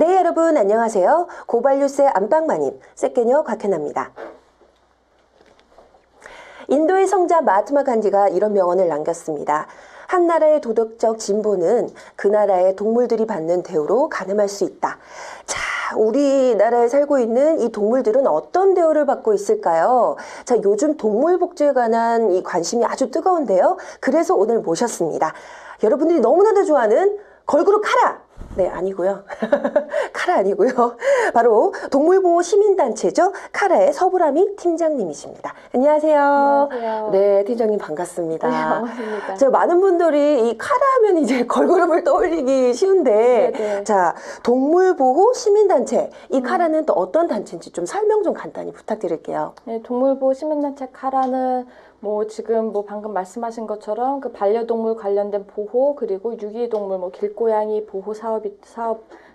네, 여러분 안녕하세요. 고발뉴스의 안방마님 세케녀 곽혜나입니다. 인도의 성자 마하트마 간디가 이런 명언을 남겼습니다. 한 나라의 도덕적 진보는 그 나라의 동물들이 받는 대우로 가늠할 수 있다. 자, 우리나라에 살고 있는 이 동물들은 어떤 대우를 받고 있을까요? 자, 요즘 동물 복지에 관한 이 관심이 아주 뜨거운데요. 그래서 오늘 모셨습니다. 여러분들이 너무나도 좋아하는 걸그룹 카라! 네, 아니고요. 카라 아니고요. 바로 동물보호 시민단체죠. 카라의 서보람이 팀장님이십니다. 안녕하세요. 안녕하세요. 네, 팀장님 반갑습니다. 네, 반갑습니다. 자, 많은 분들이 이 카라 하면 이제 걸그룹을 떠올리기 쉬운데, 네네. 자, 동물보호 시민단체. 이 카라는 또 어떤 단체인지 좀 설명 좀 간단히 부탁드릴게요. 네, 동물보호 시민단체 카라는 지금 방금 말씀하신 것처럼 그 반려동물 관련된 보호, 그리고 유기동물 길고양이 보호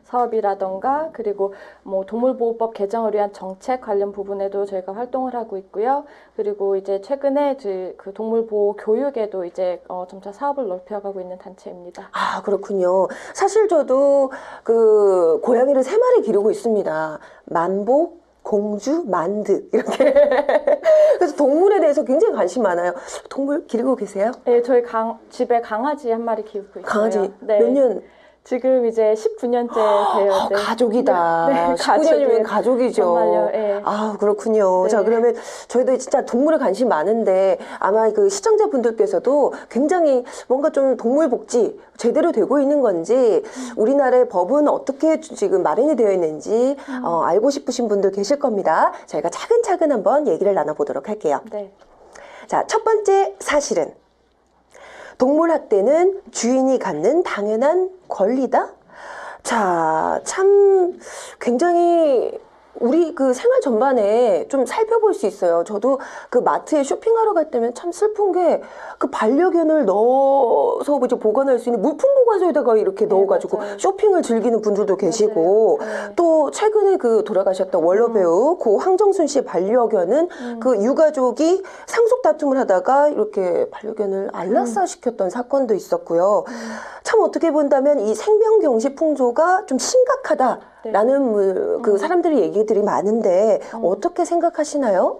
사업이라던가, 그리고 동물보호법 개정을 위한 정책 관련 부분에도 저희가 활동을 하고 있고요. 그리고 이제 최근에 그 동물보호 교육에도 이제 점차 사업을 넓혀가고 있는 단체입니다. 아, 그렇군요. 사실 저도 그 고양이를 3마리 기르고 있습니다. 만복, 공주, 만드 이렇게. 그래서 동물에 대해서 굉장히 관심 많아요. 동물 기르고 계세요? 네, 저희 집에 강아지 한 마리 키우고 있어요. 강아지 네. 몇 년? 지금 이제 19년째 돼요. 네. 가족이다. 네, 19년이면 가족이죠. 정말요. 네. 아, 그렇군요. 네. 자, 그러면 저희도 진짜 동물에 관심 많은데 아마 그 시청자분들께서도 굉장히 뭔가 좀 동물 복지 제대로 되고 있는 건지 우리나라의 법은 어떻게 지금 마련이 되어 있는지 알고 싶으신 분들 계실 겁니다. 저희가 차근차근 한번 얘기를 나눠보도록 할게요. 네. 자, 첫 번째 사실은 동물학대는 주인이 갖는 당연한 권리다? 자, 참 굉장히 우리 그 생활 전반에 좀 살펴볼 수 있어요. 저도 그 마트에 쇼핑하러 갈 때면 참 슬픈 게 그 반려견을 넣어서 이제 보관할 수 있는 물품 보관소에다가 이렇게 넣어가지고 맞아요. 쇼핑을 즐기는 분들도 계시고 네. 또 최근에 그 돌아가셨던 원로 배우 고 황정순 씨의 반려견은 그 유가족이 상속 다툼을 하다가 이렇게 반려견을 안락사시켰던 사건도 있었고요. 참 어떻게 본다면 이 생명경시 풍조가 좀 심각하다라는 그 사람들의 얘기들이 많은데 어떻게 생각하시나요?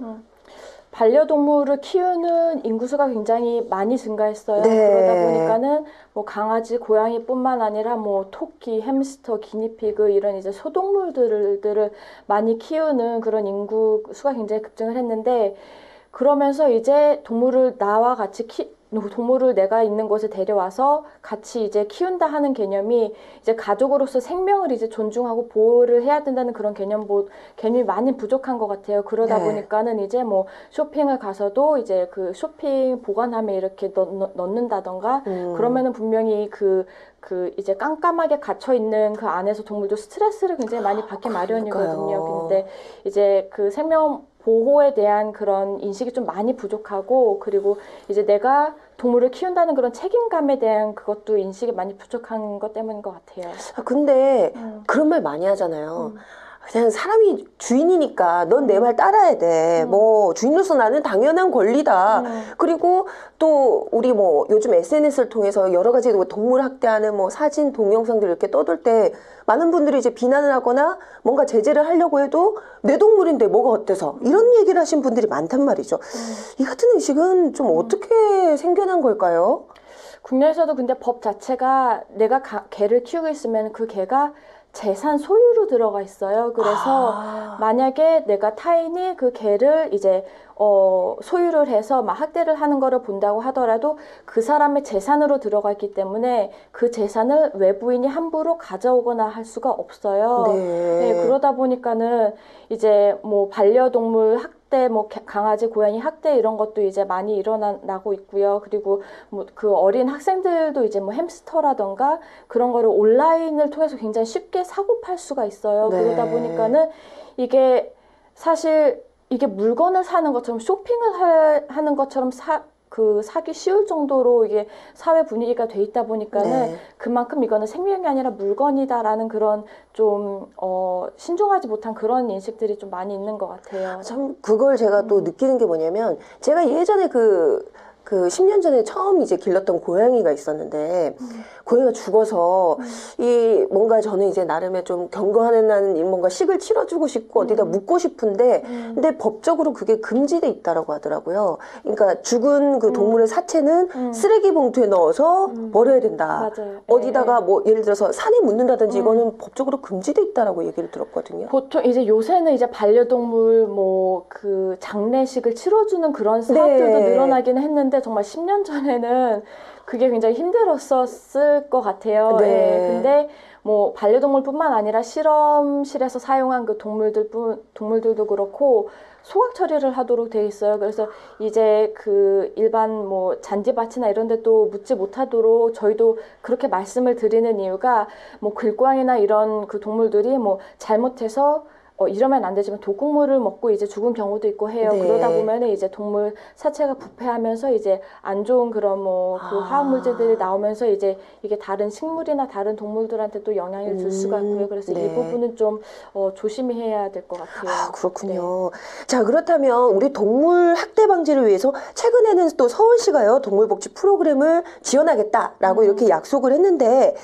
반려동물을 키우는 인구수가 굉장히 많이 증가했어요. 네. 그러다 보니까는 강아지, 고양이뿐만 아니라 토끼, 햄스터, 기니피그 이런 이제 소동물들을 많이 키우는 그런 인구 수가 굉장히 급증을 했는데, 그러면서 이제 동물을 나와 같이 동물을 내가 있는 곳에 데려와서 같이 이제 키운다 하는 개념이 이제 가족으로서 생명을 이제 존중하고 보호를 해야 된다는 그런 개념이 많이 부족한 것 같아요. 그러다 보니까는 이제 쇼핑을 가서도 이제 그 쇼핑 보관함에 이렇게 넣는다던가 그러면은 분명히 그 이제 깜깜하게 갇혀 있는 그 안에서 동물도 스트레스를 굉장히 많이 받기 마련이거든요. 근데 이제 그 생명 보호에 대한 그런 인식이 좀 많이 부족하고, 그리고 이제 내가 동물을 키운다는 그런 책임감에 대한 그것도 인식이 많이 부족한 것 때문인 것 같아요. 아, 근데 그런 말 많이 하잖아요. 그냥 사람이 주인이니까 넌 내 말 따라야 돼. 주인으로서 나는 당연한 권리다. 그리고 또 우리 요즘 SNS를 통해서 여러 가지 동물 학대하는 사진, 동영상들 이렇게 떠들 때 많은 분들이 이제 비난을 하거나 뭔가 제재를 하려고 해도 내 동물인데 뭐가 어때서 이런 얘기를 하신 분들이 많단 말이죠. 이 같은 의식은 좀 어떻게 생겨난 걸까요? 국내에서도 근데 법 자체가 내가 개를 키우고 있으면 그 개가 재산 소유로 들어가 있어요. 그래서 만약에 내가 타인이 그 개를 이제 소유를 해서 학대를 하는 거를 본다고 하더라도 그 사람의 재산으로 들어가 있기 때문에 그 재산을 외부인이 함부로 가져오거나 할 수가 없어요. 네, 그러다 보니까는 이제 반려동물 학대, 강아지, 고양이 학대 이런 것도 이제 많이 일어나고 있고요. 그리고 그 어린 학생들도 이제 햄스터라던가 그런 거를 온라인을 통해서 굉장히 쉽게 사고 팔 수가 있어요. 그러다 보니까는 이게 사실 이게 물건을 사는 것처럼 쇼핑을 하는 것처럼 사기 쉬울 정도로 이게 사회 분위기가 돼 있다 보니까는 그만큼 이거는 생명이 아니라 물건이다라는 그런 좀 신중하지 못한 그런 인식들이 좀 많이 있는 것 같아요. 참 그걸 제가 또 느끼는 게 뭐냐면 제가 예전에 그 10년 전에 처음 이제 길렀던 고양이가 있었는데 고양이가 죽어서 이 뭔가 저는 이제 나름의 좀 경건하는 나는 뭔가 식을 치러주고 싶고 어디다 묻고 싶은데 근데 법적으로 그게 금지돼 있다라고 하더라고요. 그러니까 죽은 그 동물의 사체는 쓰레기 봉투에 넣어서 버려야 된다. 맞아요. 어디다가 뭐 예를 들어서 산에 묻는다든지 이거는 법적으로 금지돼 있다라고 얘기를 들었거든요. 보통 이제 요새는 이제 반려동물 뭐 그 장례식을 치러주는 그런 사업들도 네. 늘어나기는 했는데 정말 10년 전에는 그게 굉장히 힘들었었을 것 같아요. 네. 예, 근데 뭐 반려동물뿐만 아니라 실험실에서 사용한 그 동물들도 그렇고 소각 처리를 하도록 돼 있어요. 그래서 이제 그 일반 뭐 잔디밭이나 이런 데 또 묻지 못하도록 저희도 그렇게 말씀을 드리는 이유가 뭐 들고양이나 이런 그 동물들이 뭐 잘못해서 이러면 안 되지만 독극물을 먹고 이제 죽은 경우도 있고 해요. 네. 그러다 보면은 이제 동물 사체가 부패하면서 이제 안 좋은 그런 뭐 그 화학 물질들이 나오면서 이제 이게 다른 식물이나 다른 동물들한테 또 영향을 줄 수가 있고요. 그래서 네. 이 부분은 좀 조심히 해야 될 것 같아요. 아, 그렇군요. 자, 그렇다면 우리 동물 학대 방지를 위해서 최근에는 또 서울시가요, 동물복지 프로그램을 지원하겠다라고 이렇게 약속을 했는데,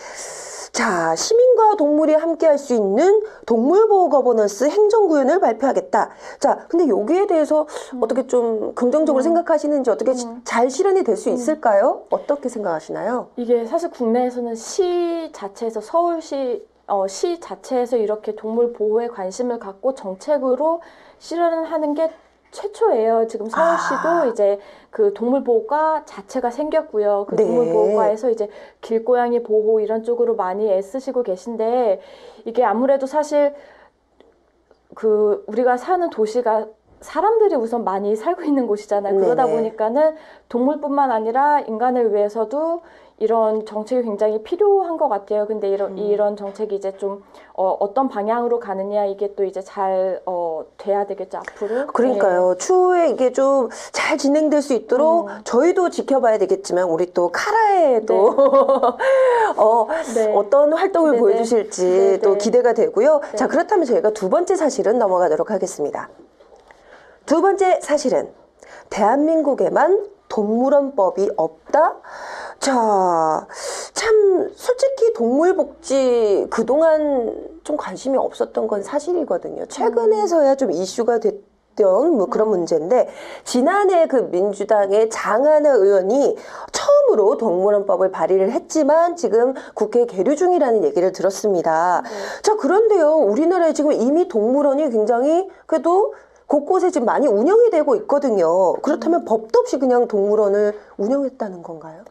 자, 시민과 동물이 함께 할 수 있는 동물보호 거버넌스 행정구현을 발표하겠다. 자, 근데 여기에 대해서 어떻게 좀 긍정적으로 생각하시는지 어떻게 잘 실현이 될 수 있을까요? 어떻게 생각하시나요? 이게 사실 국내에서는 시 자체에서 서울시 시 자체에서 이렇게 동물 보호에 관심을 갖고 정책으로 실현을 하는 게 최초예요. 지금 서울시도 이제 그 동물보호과 자체가 생겼고요. 그 네. 동물보호과에서 이제 길고양이 보호 이런 쪽으로 많이 애쓰시고 계신데 이게 아무래도 사실 그 우리가 사는 도시가 사람들이 우선 많이 살고 있는 곳이잖아요. 그러다 네네. 보니까는 동물뿐만 아니라 인간을 위해서도 이런 정책이 굉장히 필요한 것 같아요. 근데 이런 정책이 이제 좀 어떤 방향으로 가느냐 이게 또 이제 잘 돼야 되겠죠 앞으로. 그러니까요. 추후에 이게 좀 잘 진행될 수 있도록 저희도 지켜봐야 되겠지만 우리 또 카라에도 네. 어떤 활동을 네네. 보여주실지 네네. 또 기대가 되고요. 자, 그렇다면 저희가 두 번째 사실은 넘어가도록 하겠습니다. 두 번째 사실은 대한민국에만 동물원법이 없다? 자, 참 솔직히 동물복지 그동안 좀 관심이 없었던 건 사실이거든요. 최근에서야 좀 이슈가 됐던 뭐 그런 문제인데 지난해 그 민주당의 장하나 의원이 처음으로 동물원법을 발의를 했지만 지금 국회에 계류 중이라는 얘기를 들었습니다. 자, 그런데요. 우리나라에 지금 이미 동물원이 굉장히 그래도 곳곳에 지금 많이 운영이 되고 있거든요. 그렇다면 법도 없이 그냥 동물원을 운영했다는 건가요?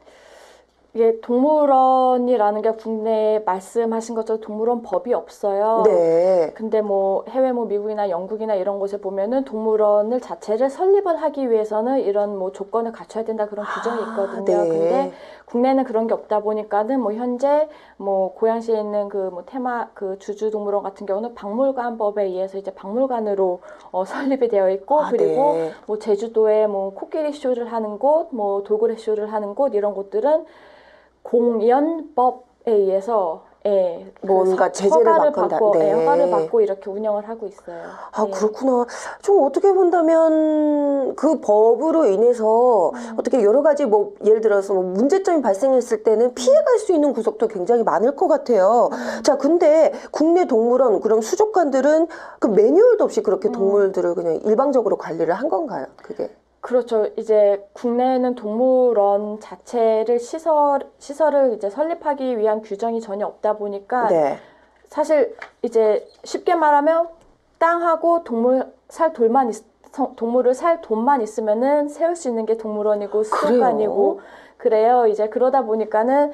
이게 동물원이라는 게 국내에 말씀하신 것처럼 동물원 법이 없어요. 네. 근데 뭐 해외 뭐 미국이나 영국이나 이런 곳에 보면은 동물원을 자체를 설립을 하기 위해서는 이런 뭐 조건을 갖춰야 된다 그런 규정이 있거든요. 네. 근데 국내는 그런 게 없다 보니까는 뭐 현재 뭐 고양시에 있는 그 뭐 테마 그 주주동물원 같은 경우는 박물관법에 의해서 이제 박물관으로 설립이 되어 있고 그리고 네. 뭐 제주도에 뭐 코끼리 쇼를 하는 곳, 뭐 돌고래 쇼를 하는 곳 이런 곳들은 공연법에 의해서 뭔가 제재를 허가를 받건다. 받고 네. 허가를 받고 이렇게 운영을 하고 있어요. 아, 그렇구나. 좀 어떻게 본다면 그 법으로 인해서 어떻게 여러 가지 뭐 예를 들어서 뭐 문제점이 발생했을 때는 피해갈 수 있는 구석도 굉장히 많을 것 같아요. 자, 근데 국내 동물원 그럼 수족관들은 그 매뉴얼도 없이 그렇게 동물들을 그냥 일방적으로 관리를 한 건가요? 그게? 그렇죠. 이제 국내에는 동물원 자체를 시설을 이제 설립하기 위한 규정이 전혀 없다 보니까 네. 사실 이제 쉽게 말하면 땅하고 동물을 살 돈만 있으면은 세울 수 있는 게 동물원이고 수족관이고 그래요. 이제 그러다 보니까는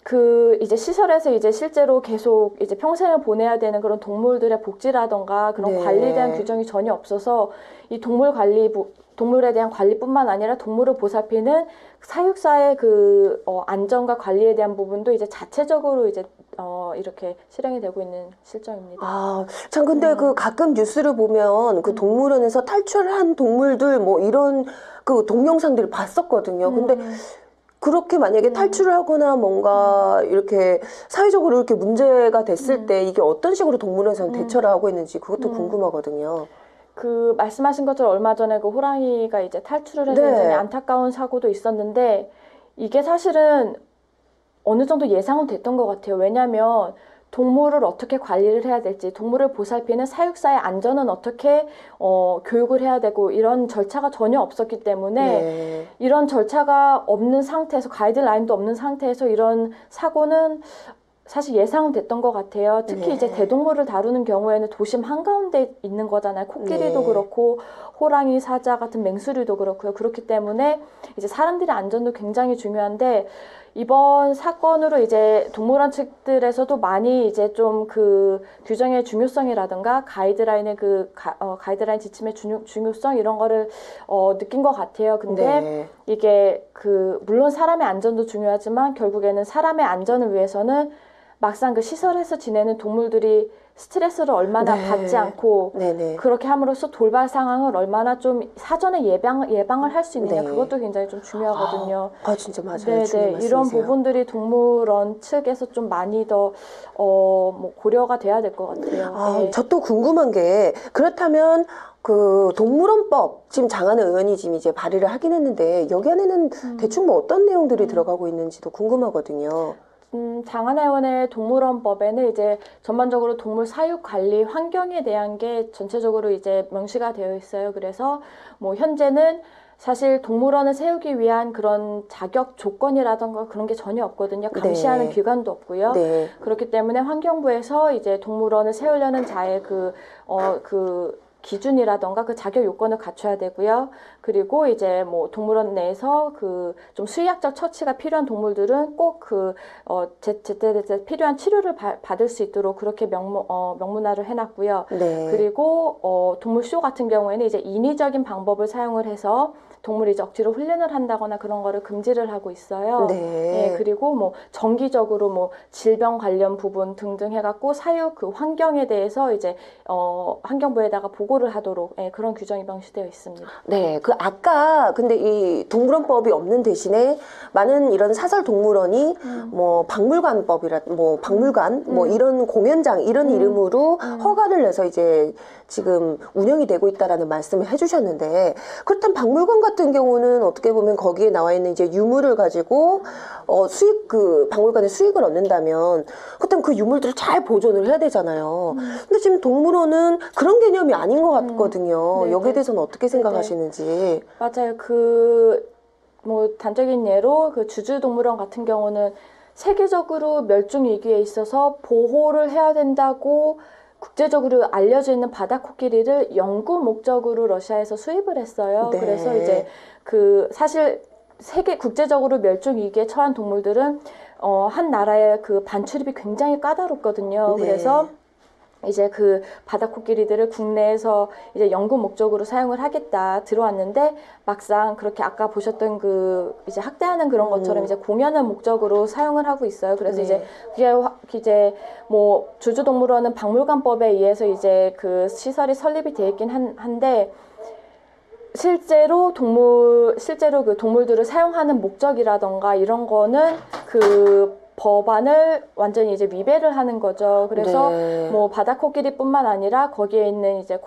그 이제 시설에서 이제 실제로 계속 이제 평생을 보내야 되는 그런 동물들의 복지라던가 그런 네. 관리에 대한 규정이 전혀 없어서 이 동물에 대한 관리뿐만 아니라 동물을 보살피는 사육사의 그 안전과 관리에 대한 부분도 이제 자체적으로 이제 이렇게 실행이 되고 있는 실정입니다. 아, 참 근데 그 가끔 뉴스를 보면 그 동물원에서 탈출한 동물들 뭐 이런 그 동영상들을 봤었거든요. 근데 그렇게 만약에 탈출을 하거나 뭔가 이렇게 사회적으로 이렇게 문제가 됐을 때 이게 어떤 식으로 동물원에서는 대처를 하고 있는지 그것도 궁금하거든요. 그 말씀하신 것처럼 얼마 전에 그 호랑이가 이제 탈출을 해서 네. 굉장히 안타까운 사고도 있었는데 이게 사실은 어느 정도 예상은 됐던 것 같아요. 왜냐하면 동물을 어떻게 관리를 해야 될지, 동물을 보살피는 사육사의 안전은 어떻게 교육을 해야 되고 이런 절차가 전혀 없었기 때문에 네. 이런 절차가 없는 상태에서 가이드라인도 없는 상태에서 이런 사고는 사실 예상은 됐던 것 같아요. 특히 네. 이제 대동물을 다루는 경우에는 도심 한가운데 있는 거잖아요. 코끼리도 네. 그렇고 호랑이, 사자 같은 맹수류도 그렇고요. 그렇기 때문에 이제 사람들의 안전도 굉장히 중요한데 이번 사건으로 이제 동물원 측들에서도 많이 이제 좀 그 규정의 중요성이라든가 가이드라인의 가이드라인 지침의 중요성 이런 거를 느낀 것 같아요. 근데 네. 이게 물론 사람의 안전도 중요하지만 결국에는 사람의 안전을 위해서는 막상 그 시설에서 지내는 동물들이 스트레스를 얼마나 네. 받지 않고 네네. 그렇게 함으로써 돌발 상황을 얼마나 좀 사전에 예방을 할 수 있느냐 네. 그것도 굉장히 좀 중요하거든요. 진짜 맞아요. 네네 중요한 이런 말씀이세요. 부분들이 동물원 측에서 좀 많이 더 뭐 고려가 돼야 될 것 같아요. 네. 저 또 궁금한 게 그렇다면 그 동물원법 지금 장하는 의원이 지금 이제 발의를 하긴 했는데 여기 안에는 대충 뭐 어떤 내용들이 들어가고 있는지도 궁금하거든요. 장하나 의원의 동물원법에는 이제 전반적으로 동물 사육 관리 환경에 대한 게 전체적으로 이제 명시가 되어 있어요. 그래서 뭐 현재는 사실 동물원을 세우기 위한 그런 자격 조건이라던가 그런 게 전혀 없거든요. 감시하는 네. 기관도 없고요. 네. 그렇기 때문에 환경부에서 이제 동물원을 세우려는 자의 그 기준이라던가 그 자격 요건을 갖춰야 되고요. 그리고 이제 뭐 동물원 내에서 그 좀 수의학적 처치가 필요한 동물들은 꼭 제때 필요한 치료를 받을 수 있도록 그렇게 명문화를 해놨고요. 네. 그리고 동물쇼 같은 경우에는 이제 인위적인 방법을 사용을 해서 동물이 이제 억지로 훈련을 한다거나 그런 거를 금지를 하고 있어요. 네. 예, 그리고 뭐 정기적으로 뭐 질병 관련 부분 등등 해갖고 사육 그 환경에 대해서 이제 환경부에다가 보고를 하도록 그런 규정이 명시되어 있습니다. 네, 아까 근데 이 동물원법이 없는 대신에 많은 이런 사설 동물원이 뭐 박물관법이라 뭐 박물관 뭐 이런 공연장 이런 이름으로 허가를 내서 이제 지금 운영이 되고 있다라는 말씀을 해주셨는데 그렇다면 박물관 같은 경우는 어떻게 보면 거기에 나와 있는 이제 유물을 가지고 박물관에 수익을 얻는다면 그렇다면 그 유물들을 잘 보존을 해야 되잖아요. 근데 지금 동물원은 그런 개념이 아닌 것 같거든요. 네네. 여기에 대해서는 어떻게 생각하시는지. 맞아요. 뭐 단적인 예로 그 주주동물원 같은 경우는 세계적으로 멸종 위기에 있어서 보호를 해야 된다고 국제적으로 알려져 있는 바다코끼리를 연구 목적으로 러시아에서 수입을 했어요. 네. 그래서 이제 사실 국제적으로 멸종 위기에 처한 동물들은 한 나라의 그 반출입이 굉장히 까다롭거든요. 네. 그래서 이제 그 바다코끼리들을 국내에서 이제 연구 목적으로 사용을 하겠다 들어왔는데 막상 그렇게 아까 보셨던 이제 학대하는 그런 것처럼 이제 공연을 목적으로 사용을 하고 있어요. 그래서 네. 이제 뭐 주주동물원은 박물관법에 의해서 이제 그 시설이 설립이 되어 있긴 한데 실제로 그 동물들을 사용하는 목적이라던가 이런 거는 법안을 완전히 이제 위배를 하는 거죠. 그래서 네. 뭐 바다코끼리뿐만 아니라 거기에 있는 이제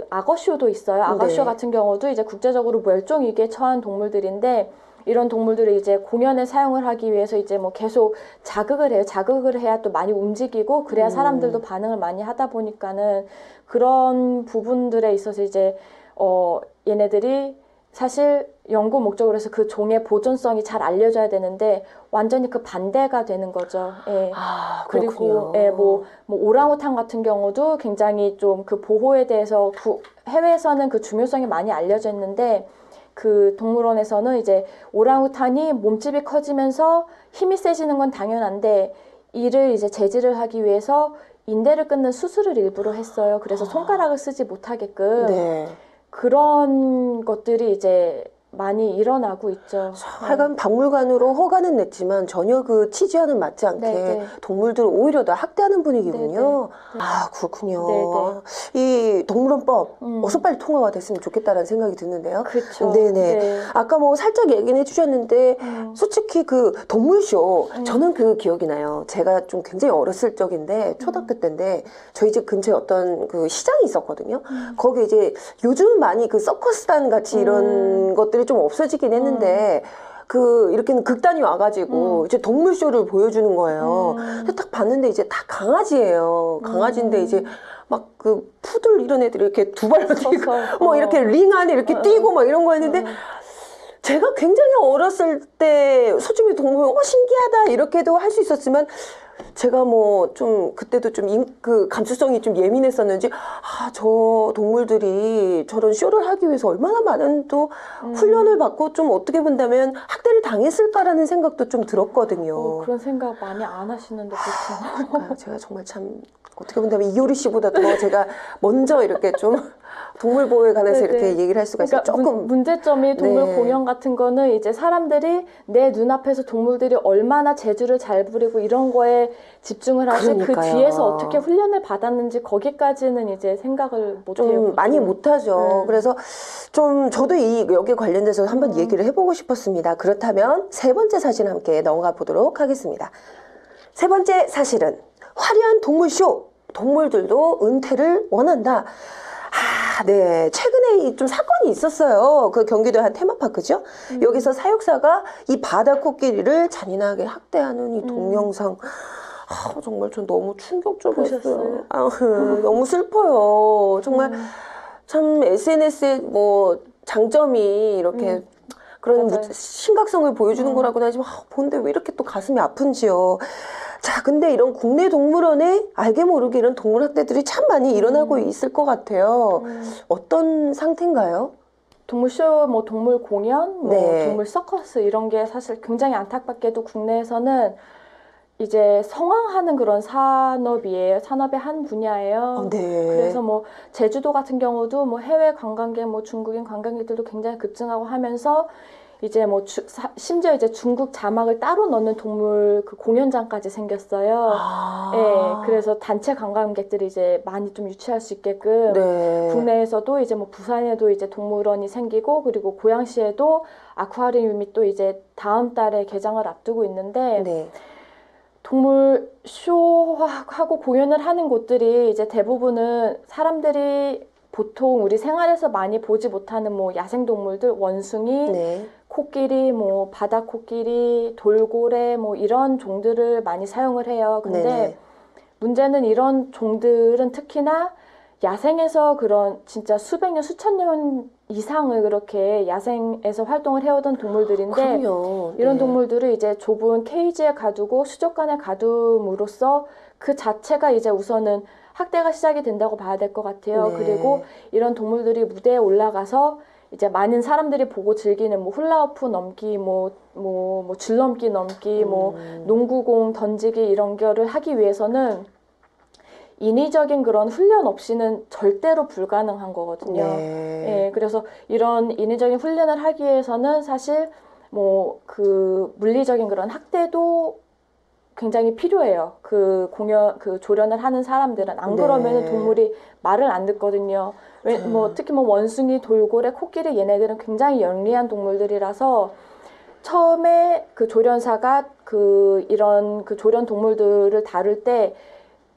악어쇼도 있어요. 악어쇼 네. 같은 경우도 이제 국제적으로 멸종 위기에 처한 동물들인데 이런 동물들을 이제 공연에 사용을 하기 위해서 이제 뭐 계속 자극을 해요. 자극을 해야 또 많이 움직이고 그래야 사람들도 반응을 많이 하다 보니까는 그런 부분들에 있어서 이제 얘네들이 사실 연구 목적으로 해서 그 종의 보존성이 잘 알려져야 되는데 완전히 그 반대가 되는 거죠. 예. 그렇군요. 그리고 뭐 오랑우탄 같은 경우도 굉장히 좀 그 보호에 대해서 해외에서는 그 중요성이 많이 알려져 있는데 그 동물원에서는 이제 오랑우탄이 몸집이 커지면서 힘이 세지는 건 당연한데 이를 이제 제지를 하기 위해서 인대를 끊는 수술을 일부러 했어요. 그래서 손가락을 쓰지 못하게끔. 네. 그런 것들이 이제 많이 일어나고 있죠. 하여간 박물관으로 허가는 냈지만 전혀 그 취지와는 맞지 않게 네. 동물들을 오히려 더 학대하는 분위기군요. 네. 아, 그렇군요. 네. 이 동물원법 어서 빨리 통과가 됐으면 좋겠다는 생각이 드는데요. 그렇죠. 네네. 네. 아까 뭐 살짝 얘기는 해주셨는데 솔직히 그 동물쇼 저는 그 기억이 나요. 제가 좀 굉장히 어렸을 적인데 초등학교 때인데 저희 집 근처에 어떤 그 시장이 있었거든요. 거기 이제 요즘 많이 그 서커스단 같이 이런 것들이 좀 없어지긴 했는데 그 이렇게는 극단이 와가지고 이제 동물쇼를 보여주는 거예요. 근데 딱 봤는데 이제 다 강아지예요. 강아지인데 이제 막 그 푸들 이런 애들이 이렇게 두 발로 뛰고 뭐 이렇게 링 안에 이렇게 뛰고 막 이런 거였는데 제가 굉장히 어렸을 때 솔직히 동물 신기하다 이렇게도 할 수 있었지만 제가 뭐 좀 그때도 좀 그 감수성이 좀 예민했었는지 저 동물들이 저런 쇼를 하기 위해서 얼마나 많은 또 훈련을 받고 좀 어떻게 본다면 학대를 당했을까라는 생각도 좀 들었거든요. 그런 생각 많이 안 하시는데 그렇죠. 그러니까 제가 정말 참 어떻게 본다면 이효리 씨보다 더 제가 먼저 이렇게 좀 동물 보호에 관해서 네네. 이렇게 얘기를 할 수가 있어요. 그러니까 조금 문제점이 동물 네. 공연 같은 거는 이제 사람들이 내 눈앞에서 동물들이 얼마나 재주를 잘 부리고 이런 거에 집중을 하지 그 그러니까요. 뒤에서 어떻게 훈련을 받았는지 거기까지는 이제 생각을 못 해요. 좀 많이 못하죠. 그래서 좀 저도 여기 관련돼서 한번 얘기를 해보고 싶었습니다. 그렇다면 세 번째 사실 함께 넘어가 보도록 하겠습니다. 세 번째 사실은 화려한 동물쇼, 동물들도 은퇴를 원한다. 네. 최근에 좀 사건이 있었어요. 그 경기도 한 테마파크죠. 여기서 사육사가 이 바다 코끼리를 잔인하게 학대하는 이 동영상. 정말 전 너무 충격적이었어요. 보셨어요? 너무 슬퍼요. 정말 참 SNS의 뭐 장점이 이렇게 그런 맞아요. 심각성을 보여주는 거라고는 하지만 보는데 왜 이렇게 또 가슴이 아픈지요. 자, 근데 이런 국내 동물원에 알게 모르게 이런 동물 학대들이 참 많이 일어나고 있을 것 같아요. 어떤 상태인가요? 동물쇼, 뭐 동물 공연, 뭐 네. 동물 서커스 이런 게 사실 굉장히 안타깝게도 국내에서는 이제 성황하는 그런 산업이에요. 산업의 한 분야예요. 네. 그래서 뭐 제주도 같은 경우도 뭐 해외 관광객, 뭐 중국인 관광객들도 굉장히 급증하고 하면서 이제 뭐 심지어 이제 중국 자막을 따로 넣는 동물 그 공연장까지 생겼어요. 예, 그래서 단체 관광객들이 이제 많이 좀 유치할 수 있게끔 네. 국내에서도 이제 뭐 부산에도 이제 동물원이 생기고 그리고 고양시에도 아쿠아리움이 또 이제 다음 달에 개장을 앞두고 있는데 네. 동물 쇼하고 공연을 하는 곳들이 이제 대부분은 사람들이 보통 우리 생활에서 많이 보지 못하는 뭐 야생동물들, 원숭이, 네. 코끼리, 뭐 바다 코끼리, 돌고래 뭐 이런 종들을 많이 사용을 해요. 근데 네네. 문제는 이런 종들은 특히나 야생에서 그런 진짜 수백 년, 수천 년 이상을 그렇게 야생에서 활동을 해오던 동물들인데 그럼요. 이런 네. 동물들을 이제 좁은 케이지에 가두고 수족관에 가둠으로써 그 자체가 이제 우선은 학대가 시작이 된다고 봐야 될 것 같아요. 네. 그리고 이런 동물들이 무대에 올라가서 이제 많은 사람들이 보고 즐기는 뭐 훌라후프 넘기, 뭐 줄넘기 넘기, 뭐 농구공 던지기 이런 거를 하기 위해서는 인위적인 그런 훈련 없이는 절대로 불가능한 거거든요. 네. 예, 그래서 이런 인위적인 훈련을 하기 위해서는 사실 뭐 그 물리적인 그런 학대도 굉장히 필요해요. 그 조련을 하는 사람들은 안 네. 그러면은 동물이 말을 안 듣거든요. 뭐 특히 뭐 원숭이, 돌고래, 코끼리 얘네들은 굉장히 영리한 동물들이라서 처음에 그 조련사가 이런 조련 동물들을 다룰 때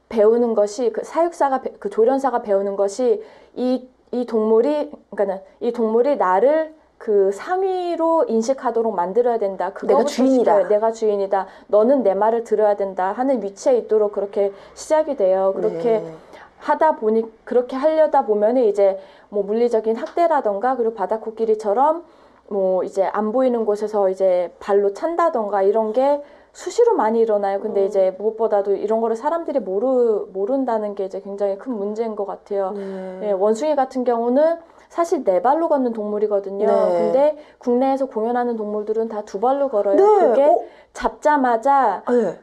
배우는 것이 그 조련사가 배우는 것이 이 동물이 나를 그 상위로 인식하도록 만들어야 된다. 그거부터 주인이다. 시켜요. 내가 주인이다. 너는 내 말을 들어야 된다 하는 위치에 있도록 그렇게 시작이 돼요. 그렇게 네. 그렇게 하려다 보면은 이제 뭐 물리적인 학대라던가 그리고 바다코끼리처럼 뭐 이제 안 보이는 곳에서 이제 발로 찬다던가 이런 게 수시로 많이 일어나요. 근데 이제 무엇보다도 이런 거를 사람들이 모른다는 게 이제 굉장히 큰 문제인 것 같아요. 예, 원숭이 같은 경우는 사실 네 발로 걷는 동물이거든요. 네. 근데 국내에서 공연하는 동물들은 다 두 발로 걸어요. 네. 그게 잡자마자 네.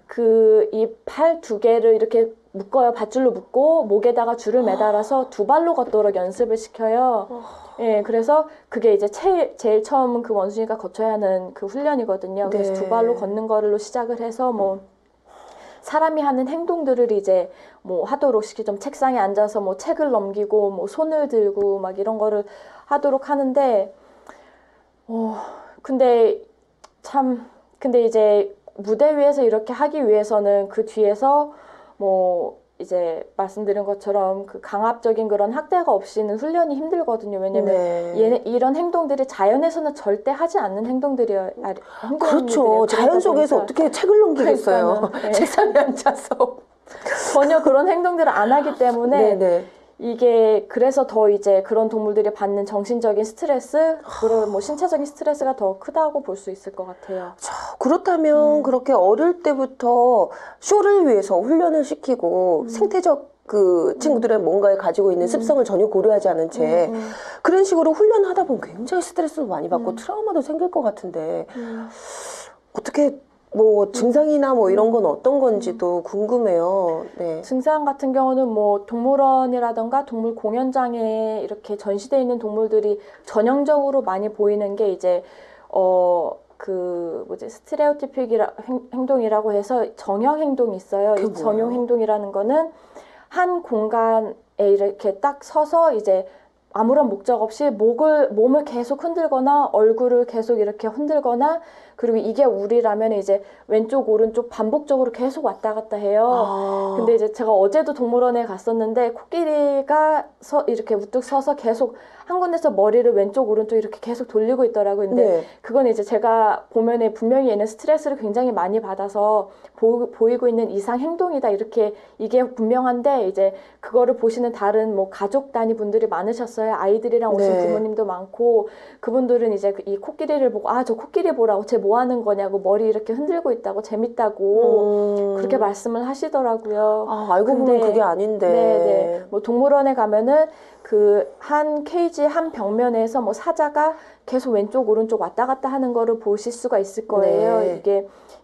이 팔 두 개를 이렇게 묶어요. 밧줄로 묶고 목에다가 줄을 매달아서 두 발로 걷도록 연습을 시켜요. 예, 그래서 그게 이제 제일 처음 그 원숭이가 거쳐야 하는 그 훈련이거든요. 그래서 네. 두 발로 걷는 거로 시작을 해서 뭐 사람이 하는 행동들을 이제 뭐 하도록 시키죠. 책상에 앉아서 뭐 책을 넘기고 뭐 손을 들고 막 이런 거를 하도록 하는데, 근데 이제 무대 위에서 이렇게 하기 위해서는 그 뒤에서 뭐 이제 말씀드린 것처럼 그 강압적인 그런 학대가 없이는 훈련이 힘들거든요. 왜냐면 이런 행동들이 자연에서는 절대 하지 않는 행동들이에요. 그렇죠. 자연 속에서 어떻게 책을 넘기겠어요. 네. 책상에 앉아서. 전혀 그런 행동들을 안 하기 때문에 네네. 이게 그래서 더 이제 그런 동물들이 받는 정신적인 스트레스, 그런 뭐 신체적인 스트레스가 더 크다고 볼 수 있을 것 같아요. 자, 그렇다면 그렇게 어릴 때부터 쇼를 위해서 훈련을 시키고 생태적 그 친구들의 뭔가에 가지고 있는 습성을 전혀 고려하지 않은 채 그런 식으로 훈련하다 보면 굉장히 스트레스도 많이 받고 트라우마도 생길 것 같은데 어떻게 뭐 증상이나 뭐 이런 건 어떤 건지도 궁금해요. 네. 증상 같은 경우는 뭐 동물원이라던가 동물 공연장에 이렇게 전시되어 있는 동물들이 전형적으로 많이 보이는 게 이제 그 뭐지 스테레오티픽 행동이라고 해서 정형 행동이 있어요. 이 정형 행동이라는 거는 한 공간에 이렇게 딱 서서 이제 아무런 목적 없이 몸을 계속 흔들거나 얼굴을 계속 이렇게 흔들거나, 그리고 이게 우리라면 이제 왼쪽 오른쪽 반복적으로 계속 왔다 갔다 해요. 근데 이제 제가 어제도 동물원에 갔었는데 코끼리가 이렇게 우뚝 서서 계속 한 군데서 머리를 왼쪽 오른쪽 이렇게 계속 돌리고 있더라고요. 근데 그건 이제 제가 보면은 분명히 얘는 스트레스를 굉장히 많이 받아서 보이고 있는 이상 행동이다, 이렇게 이게 분명한데, 이제 그거를 보시는 다른 뭐 가족 단위 분들이 많으셨어요. 아이들이랑 오신 부모님도 많고, 그분들은 이제 이 코끼리를 보고 저 코끼리 보라고, 쟤 뭐 하는 거냐고, 머리 이렇게 흔들고 있다고, 재밌다고 그렇게 말씀을 하시더라고요. 알고 보면 그게 아닌데. 네네. 뭐 동물원에 가면은 그 한 케이지 한 벽면에서 뭐 사자가 계속 왼쪽 오른쪽 왔다 갔다 하는 거를 보실 수가 있을 거예요.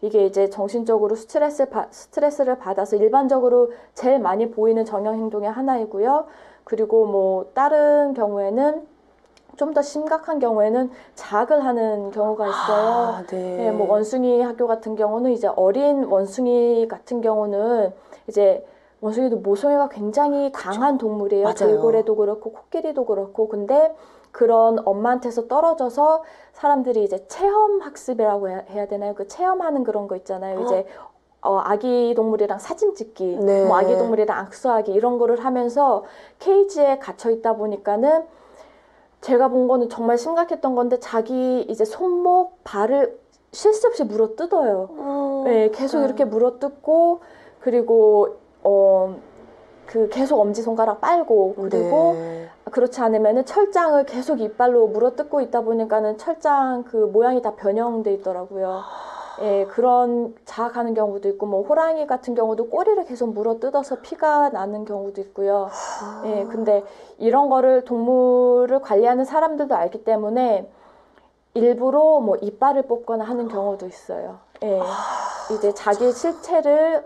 이게 이제 정신적으로 스트레스를 받아서 일반적으로 제일 많이 보이는 정형 행동의 하나이고요. 그리고 뭐 다른 경우에는 좀 더 심각한 경우에는 자학을 하는 경우가 있어요. 네, 뭐 원숭이 학교 같은 경우는 이제 어린 원숭이 같은 경우는 이제 원숭이도 모성애가 굉장히 강한 동물이에요. 맞아요. 돌고래도 그렇고 코끼리도 그렇고. 근데 그런 엄마한테서 떨어져서 사람들이 이제 체험 학습이라고 해야 되나요? 그 체험하는 그런 거 있잖아요. 이제 아기 동물이랑 사진 찍기, 뭐 아기 동물이랑 악수하기, 이런 거를 하면서 케이지에 갇혀 있다 보니까는, 제가 본 거는 정말 심각했던 건데, 자기 이제 손목, 발을 쉴 새 없이 물어 뜯어요. 네, 계속 이렇게 물어 뜯고, 그리고 그 계속 엄지손가락 빨고, 그리고 그렇지 않으면은 철장을 계속 이빨로 물어 뜯고 있다 보니까는 철장 그 모양이 다 변형돼 있더라고요. 예, 그런 자학하는 경우도 있고, 뭐 호랑이 같은 경우도 꼬리를 계속 물어 뜯어서 피가 나는 경우도 있고요. 예, 근데 이런 거를 동물을 관리하는 사람들도 알기 때문에 일부러 뭐 이빨을 뽑거나 하는 경우도 있어요. 예, 이제 자기 실체를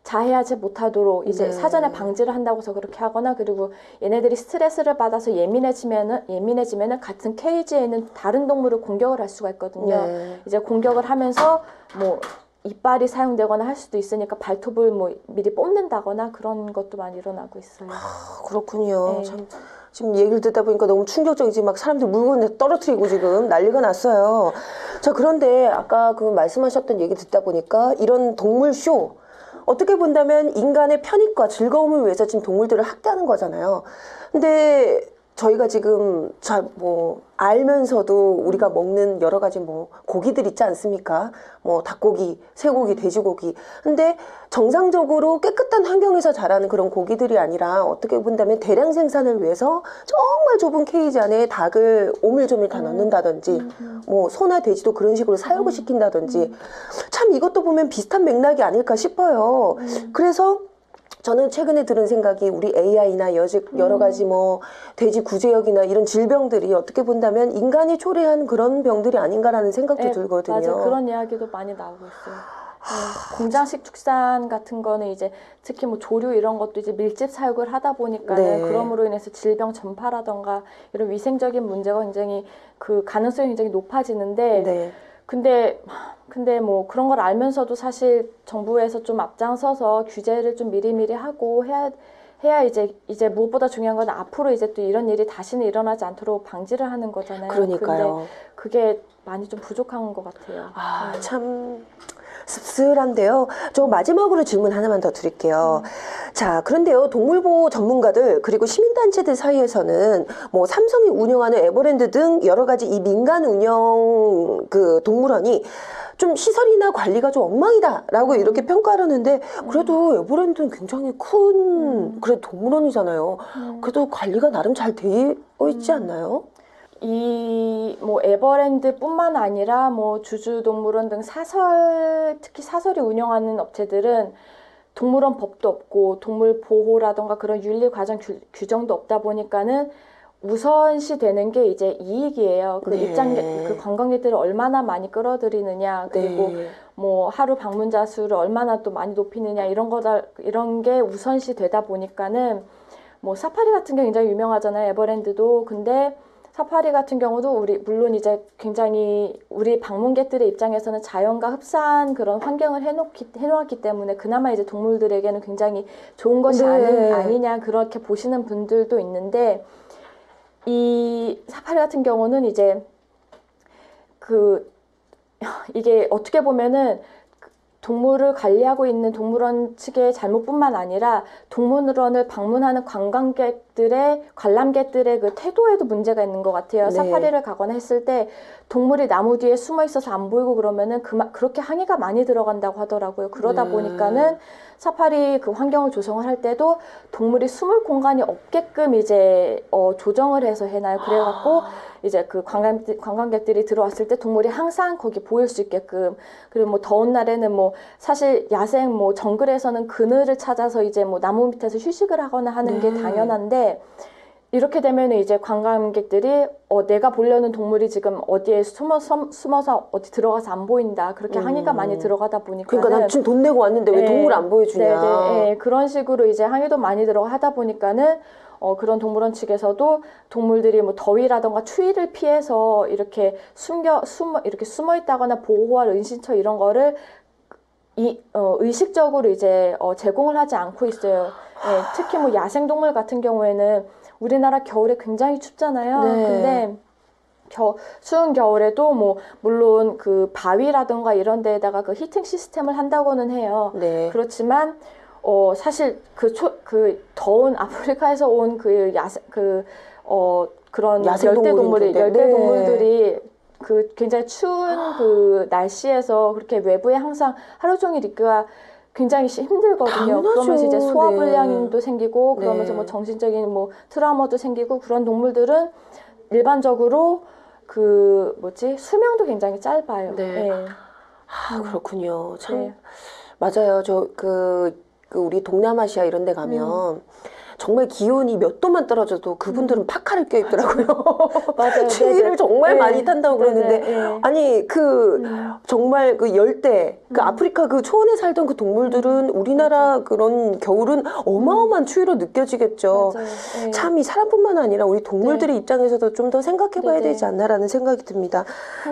자해하지 못하도록 이제 사전에 방지를 한다고 해서 그렇게 하거나, 그리고 얘네들이 스트레스를 받아서 예민해지면은 같은 케이지에 있는 다른 동물을 공격을 할 수가 있거든요. 이제 공격을 하면서 뭐 이빨이 사용되거나 할 수도 있으니까 발톱을 뭐 미리 뽑는다거나 그런 것도 많이 일어나고 있어요. 그렇군요. 참 지금 얘기를 듣다 보니까 너무 충격적이지. 막 사람들 물건을 떨어뜨리고 지금 난리가 났어요. 자, 그런데 아까 그 말씀하셨던 얘기 듣다 보니까 이런 동물 쇼, 어떻게 본다면 인간의 편익과 즐거움을 위해서 지금 동물들을 학대하는 거잖아요. 근데 저희가 지금 뭐 알면서도 우리가 먹는 여러 가지 뭐 고기들 있지 않습니까? 뭐 닭고기, 쇠고기, 돼지고기. 근데 정상적으로 깨끗한 환경에서 자라는 그런 고기들이 아니라 어떻게 본다면 대량 생산을 위해서 정말 좁은 케이지 안에 닭을 오밀조밀 다 넣는다든지 뭐 소나 돼지도 그런 식으로 사육을 시킨다든지, 참 이것도 보면 비슷한 맥락이 아닐까 싶어요. 그래서 저는 최근에 들은 생각이, 우리 AI나 여러 가지 뭐 돼지 구제역이나 이런 질병들이 어떻게 본다면 인간이 초래한 그런 병들이 아닌가라는 생각도 들거든요. 맞아요. 그런 이야기도 많이 나오고 있어요. 공장식 축산 같은 거는 이제 특히 뭐 조류 이런 것도 이제 밀집 사육을 하다 보니까는 네. 그럼으로 인해서 질병 전파라던가 이런 위생적인 문제가 굉장히 그 가능성이 굉장히 높아지는데 네. 근데 뭐 그런 걸 알면서도 사실 정부에서 좀 앞장서서 규제를 좀 미리미리 하고 해야 이제 무엇보다 중요한 건 앞으로 이제 또 이런 일이 다시는 일어나지 않도록 방지를 하는 거잖아요. 그러니까요. 근데 그게 많이 좀 부족한 것 같아요. 참 씁쓸한데요. 저 마지막으로 질문 하나만 더 드릴게요. 자, 그런데요, 동물보호 전문가들 그리고 시민단체들 사이에서는 뭐 삼성이 운영하는 에버랜드 등 여러 가지 이 민간 운영 그 동물원이 좀 시설이나 관리가 좀 엉망이다라고 이렇게 평가를 하는데 그래도 에버랜드는 굉장히 큰 그래도 동물원이잖아요. 그래도 관리가 나름 잘 되어 있지 않나요? 이 뭐 에버랜드뿐만 아니라 뭐 주주동물원 등 특히 사설이 운영하는 업체들은 동물원 법도 없고 동물 보호라던가 그런 윤리 과정 규정도 없다 보니까는 우선시 되는 게 이제 이익이에요. 그 관광객들을 얼마나 많이 끌어들이느냐, 그리고 뭐 하루 방문자 수를 얼마나 또 많이 높이느냐 이런 게 우선시 되다 보니까는 뭐 사파리 같은 게 굉장히 유명하잖아요. 에버랜드도. 근데 사파리 같은 경우도 물론 이제 굉장히 우리 방문객들의 입장에서는 자연과 흡사한 그런 환경을 해놓았기 때문에 그나마 이제 동물들에게는 굉장히 좋은 것이 아니냐 그렇게 보시는 분들도 있는데 이 사파리 같은 경우는 이제 이게 어떻게 보면은 동물을 관리하고 있는 동물원 측의 잘못뿐만 아니라 동물원을 방문하는 관람객들의 그 태도에도 문제가 있는 것 같아요. 사파리를 가거나 했을 때 동물이 나무 뒤에 숨어 있어서 안 보이고 그러면은 그렇게 항의가 많이 들어간다고 하더라고요. 그러다 보니까는 사파리 그 환경을 조성을 할 때도 동물이 숨을 공간이 없게끔 이제 조정을 해서 해놔요. 그래갖고 이제 그 관광객들이 들어왔을 때 동물이 항상 거기 보일 수 있게끔. 그리고 뭐 더운 날에는 뭐 사실 야생 뭐 정글에서는 그늘을 찾아서 이제 뭐 나무 밑에서 휴식을 하거나 하는 게 당연한데 이렇게 되면 이제 관광객들이 내가 보려는 동물이 지금 어디에 숨어서 어디 들어가서 안 보인다. 그렇게 항의가 많이 들어가다 보니까 그러니까 난 지금 돈 내고 왔는데 왜 동물 안 보여주냐. 그런 식으로 이제 항의도 많이 들어가다 보니까는 그런 동물원 측에서도 동물들이 뭐 더위라던가 추위를 피해서 이렇게 숨어 있다거나 보호할 은신처 이런 거를 의식적으로 이제 제공을 하지 않고 있어요. 특히 뭐 야생동물 같은 경우에는 우리나라 겨울에 굉장히 춥잖아요. 근데 추운 겨울에도 뭐 물론 그 바위라든가 이런 데에다가 그 히팅 시스템을 한다고는 해요. 그렇지만 사실 그 더운 아프리카에서 온 그런 열대 동물들이 그 굉장히 추운 그 날씨에서 그렇게 외부에 항상 하루 종일 있기가 굉장히 힘들거든요. 당연하죠. 그러면서 이제 소화불량도 생기고 그러면서 뭐 정신적인 뭐 트라우마도 생기고 그런 동물들은 일반적으로 수명도 굉장히 짧아요. 그렇군요. 참 맞아요. 우리 동남아시아 이런 데 가면 정말 기온이 몇 도만 떨어져도 그분들은 파카를 껴입더라고요. 맞아요. 추위를 정말 많이 탄다고 그러는데 아니 정말 그 열대 아프리카 그 초원에 살던 그 동물들은 우리나라 그런 겨울은 어마어마한 추위로 느껴지겠죠. 참 이 사람뿐만 아니라 우리 동물들의 입장에서도 좀 더 생각해봐야 되지 않나라는 생각이 듭니다.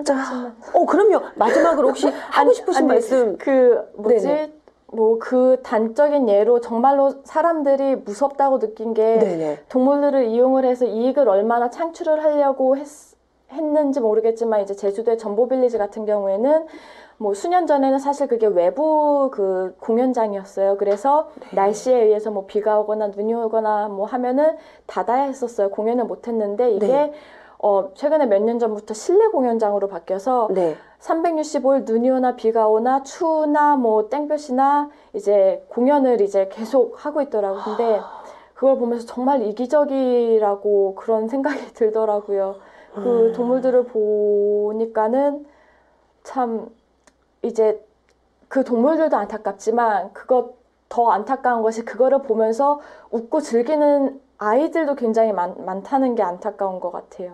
자, 그럼요. 마지막으로 혹시 하고 싶으신 말씀? 뭐 그 단적인 예로 정말로 사람들이 무섭다고 느낀 게 동물들을 이용을 해서 이익을 얼마나 창출을 하려고 했는지 모르겠지만 이제 제주도의 전보빌리지 같은 경우에는 뭐 수년 전에는 사실 그게 외부 그 공연장이었어요. 그래서 날씨에 의해서 뭐 비가 오거나 눈이 오거나 뭐 하면은 닫아야 했었어요. 공연을 못 했는데 이게 최근에 몇 년 전부터 실내 공연장으로 바뀌어서 365일 눈이 오나 비가 오나 추우나 뭐 땡볕이나 이제 공연을 이제 계속 하고 있더라고요. 근데 그걸 보면서 정말 이기적이라고 그런 생각이 들더라고요. 그 동물들을 보니까는 참 이제 그 동물들도 안타깝지만 더 안타까운 것이 그거를 보면서 웃고 즐기는 아이들도 굉장히 많다는 게 안타까운 것 같아요.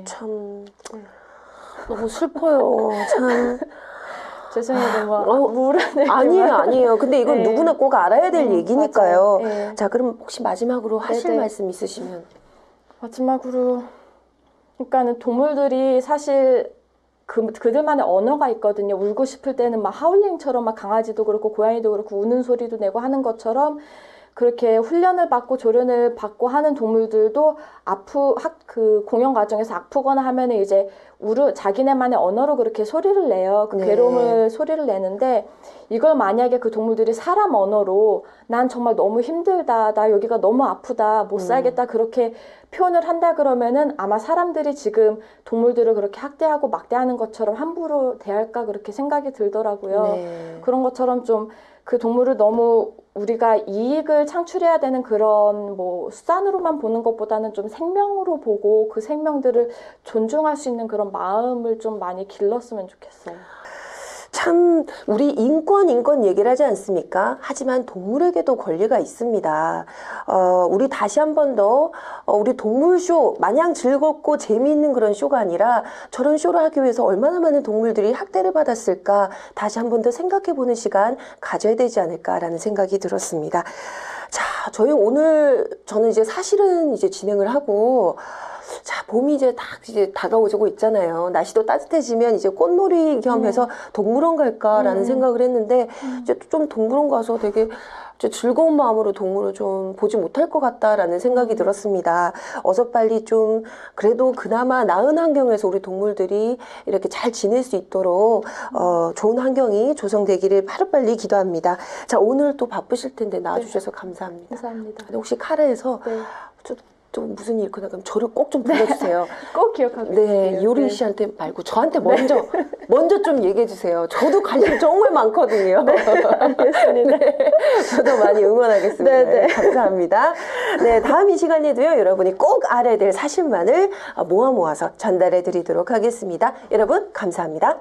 참 너무 슬퍼요. 참. 죄송해요. 뭐 모르는 아니에요. 근데 이건 네. 누구나 꼭 알아야 될 얘기니까요. 맞아요. 네. 자, 그럼 혹시 마지막으로 하실 네네. 말씀 있으시면. 마지막으로 그러니까는 동물들이 사실 그들만의 언어가 있거든요. 울고 싶을 때는 막 하울링처럼 막 강아지도 그렇고 고양이도 그렇고 우는 소리도 내고 하는 것처럼 그렇게 훈련을 받고 조련을 받고 하는 동물들도 그 공연 과정에서 아프거나 하면은 이제 자기네만의 언어로 그렇게 소리를 내요. 그 네. 괴로움을 소리를 내는데 이걸 만약에 그 동물들이 사람 언어로 난 정말 너무 힘들다, 나 여기가 너무 아프다, 못 살겠다 그렇게 표현을 한다 그러면은 아마 사람들이 지금 동물들을 그렇게 학대하고 막대하는 것처럼 함부로 대할까 그렇게 생각이 들더라고요. 네. 그런 것처럼 좀 그 동물을 너무 우리가 이익을 창출해야 되는 그런 뭐 수단으로만 보는 것보다는 좀 생명으로 보고 그 생명들을 존중할 수 있는 그런 마음을 좀 많이 길렀으면 좋겠어요. 참 우리 인권 얘기를 하지 않습니까? 하지만 동물에게도 권리가 있습니다. 우리 다시 한 번 더 우리 동물쇼 마냥 즐겁고 재미있는 그런 쇼가 아니라 저런 쇼를 하기 위해서 얼마나 많은 동물들이 학대를 받았을까 다시 한 번 더 생각해보는 시간 가져야 되지 않을까라는 생각이 들었습니다. 자, 저는 이제 사실은 이제 진행을 하고 자, 봄이 이제 다가오고 있잖아요. 날씨도 따뜻해지면 이제 꽃놀이 겸 해서 동물원 갈까라는 생각을 했는데 이제 좀 동물원 가서 되게 즐거운 마음으로 동물을 좀 보지 못할 것 같다라는 생각이 들었습니다. 어서 빨리 좀 그래도 그나마 나은 환경에서 우리 동물들이 이렇게 잘 지낼 수 있도록 좋은 환경이 조성되기를 하루빨리 기도합니다. 자, 오늘 또 바쁘실 텐데 나와주셔서 감사합니다. 감사합니다. 근데 혹시 카레에서 네. 좀 무슨 일 있거나 그럼 저를 꼭 좀 불러주세요. 꼭 기억하고 네, 있을게요. 요린 네. 씨한테 말고 저한테 먼저 좀 얘기해 주세요. 저도 관심 정말 많거든요. 알겠습니다. 네, 저도 많이 응원하겠습니다. 네, 네. 감사합니다. 네, 다음 이 시간에도요, 여러분이 꼭 알아야 될 사실만을 모아서 전달해 드리도록 하겠습니다. 여러분, 감사합니다.